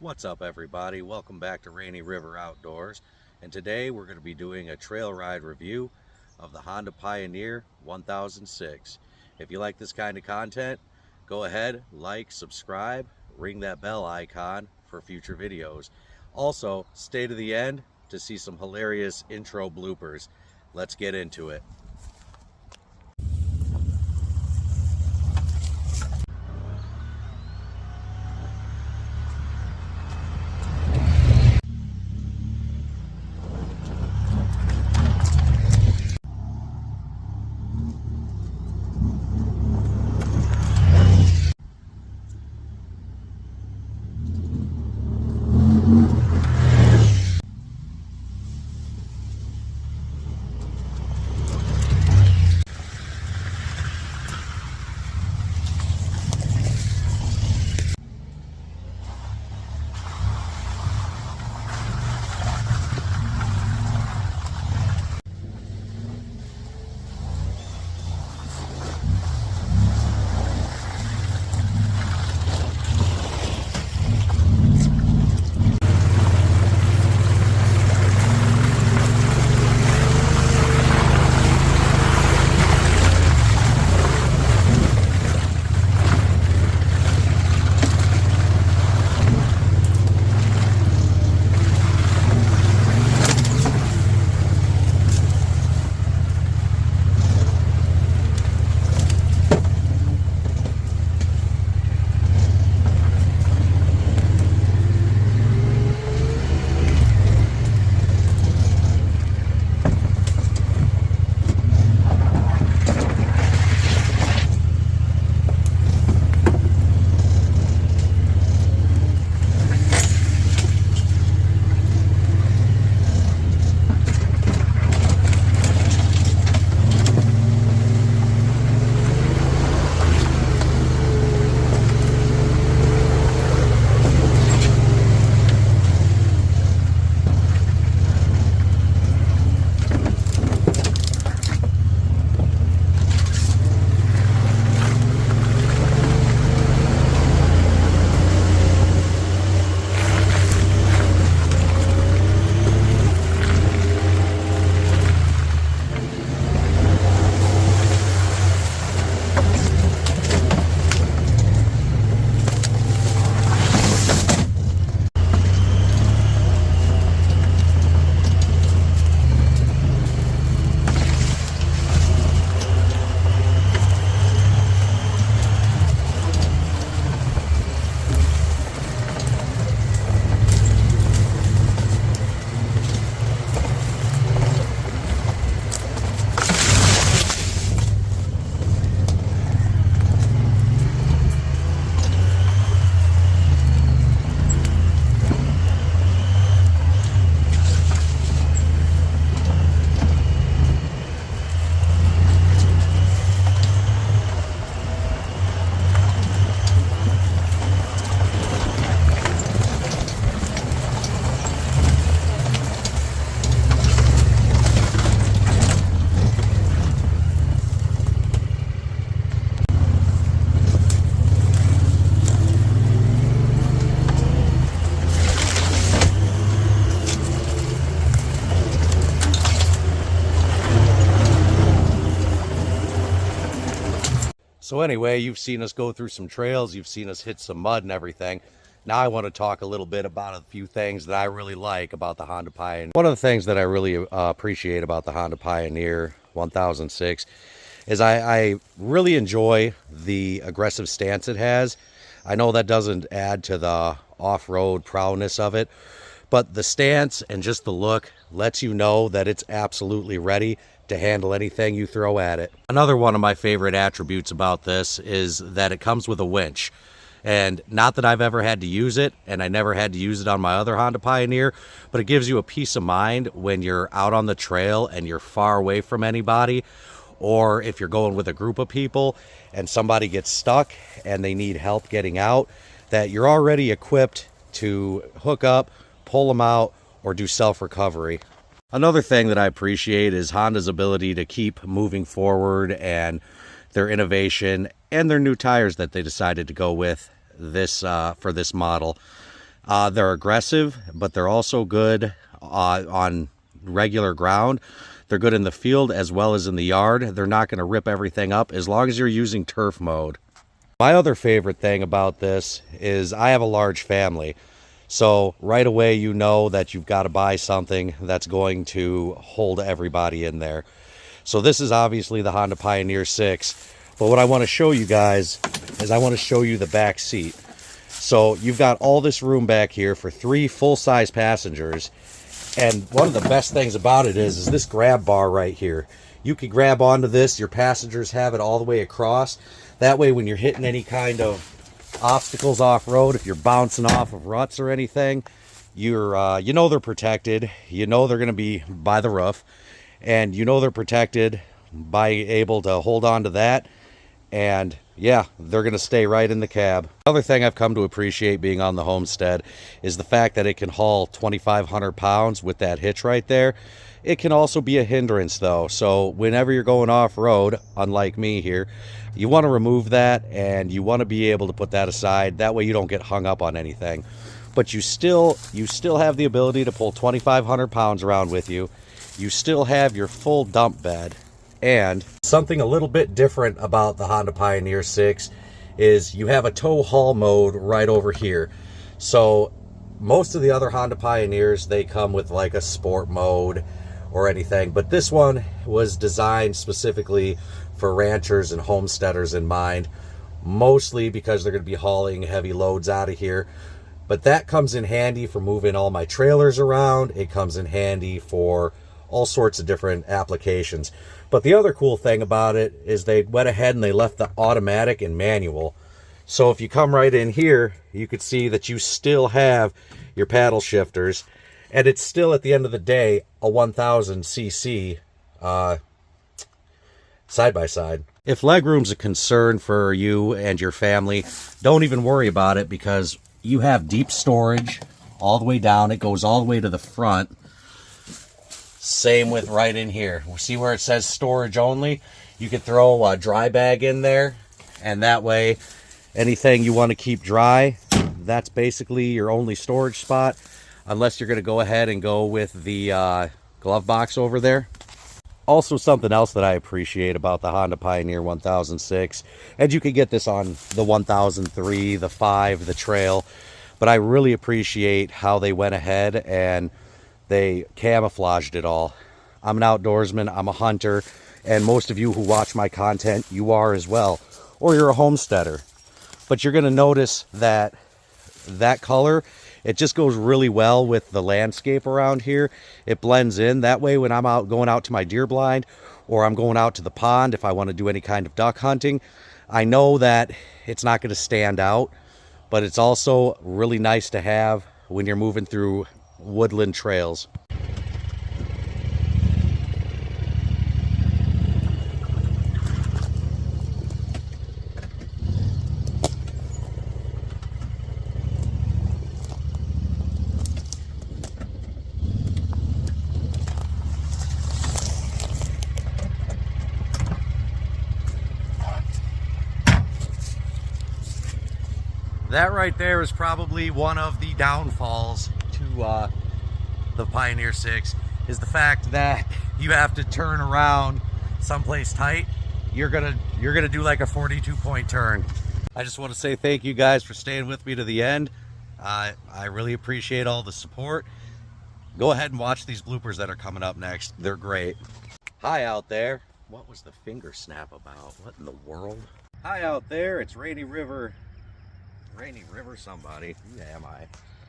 What's up, everybody? Welcome back to Rainy River Outdoors, and today we're going to be doing a trail ride review of the Honda Pioneer 1006. If you like this kind of content, go ahead, like, subscribe, ring that bell icon for future videos. Also, stay to the end to see some hilarious intro bloopers. Let's get into it. So anyway, you've seen us go through some trails, you've seen us hit some mud and everything. Now I want to talk a little bit about a few things that I really like about the Honda Pioneer. One of the things that I really appreciate about the Honda Pioneer 1006 is I really enjoy the aggressive stance it has. I know that doesn't add to the off-road prowess of it, but the stance and just the look lets you know that it's absolutely ready to handle anything you throw at it. Another one of my favorite attributes about this is that it comes with a winch. And not that I've ever had to use it, and I never had to use it on my other Honda Pioneer, but it gives you a peace of mind when you're out on the trail and you're far away from anybody, or if you're going with a group of people and somebody gets stuck and they need help getting out, that you're already equipped to hook up, pull them out, or do self-recovery. Another thing that I appreciate is Honda's ability to keep moving forward and their innovation and their new tires that they decided to go with this for this model. They're aggressive, but they're also good on regular ground. They're good in the field as well as in the yard. They're not going to rip everything up as long as you're using turf mode. My other favorite thing about this is I have a large family. So right away you know that you've got to buy something that's going to hold everybody in there. So this is obviously the Honda Pioneer 6. But what I want to show you guys is I want to show you the back seat. So you've got all this room back here for 3 full-size passengers. And one of the best things about it is this grab bar right here. You can grab onto this. Your passengers have it all the way across. That way when you're hitting any kind of obstacles off-road, if you're bouncing off of ruts or anything, you're you know they're protected. You know they're going to be by the roof. And you know they're protected by able to hold on to that. And yeah, they're going to stay right in the cab. Another thing I've come to appreciate being on the Homestead is the fact that it can haul 2,500 pounds with that hitch right there. It can also be a hindrance though. So whenever you're going off-road, unlike me here, you want to remove that and you want to be able to put that aside. That way you don't get hung up on anything. But you still have the ability to pull 2,500 pounds around with you. You still have your full dump bed. And something a little bit different about the Honda Pioneer 6 is you have a tow haul mode right over here. So most of the other Honda Pioneers, they come with like a sport mode or anything, but this one was designed specifically for ranchers and homesteaders in mind, mostly because they're going to be hauling heavy loads out of here. But that comes in handy for moving all my trailers around. It comes in handy for all sorts of different applications. But the other cool thing about it is they went ahead and they left the automatic and manual. So if you come right in here, you could see that you still have your paddle shifters, and it's still at the end of the day a 1000cc side-by-side. If legroom's a concern for you and your family, don't even worry about it, because you have deep storage all the way down. It goes all the way to the front. Same with right in here. See where it says storage only? You could throw a dry bag in there, and that way anything you want to keep dry, that's basically your only storage spot, unless you're going to go ahead and go with the glove box over there. Also, something else that I appreciate about the Honda Pioneer 1006, and you can get this on the 1003, the 5, the Trail, but I really appreciate how they went ahead and they camouflaged it all. I'm an outdoorsman, I'm a hunter, and most of you who watch my content, you are as well, or you're a homesteader. But you're going to notice that that color, it just goes really well with the landscape around here. It blends in. That way when I'm out going out to my deer blind, or I'm going out to the pond if I want to do any kind of duck hunting, I know that it's not going to stand out, but it's also really nice to have when you're moving through woodland trails. That right there is probably one of the downfalls to the Pioneer 6, is the fact that you have to turn around someplace tight. You're gonna do like a 42-point turn. I just want to say thank you guys for staying with me to the end. I really appreciate all the support. Go ahead and watch these bloopers that are coming up next. They're great. Hi out there. What was the finger snap about? What in the world? Hi out there. It's Rainy River somebody. Who am I?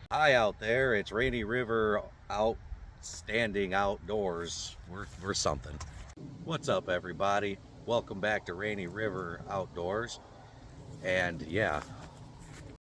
Hi out there. It's Rainy River Outstanding Outdoors. We're something. What's up, everybody? Welcome back to Rainy River Outdoors. And yeah,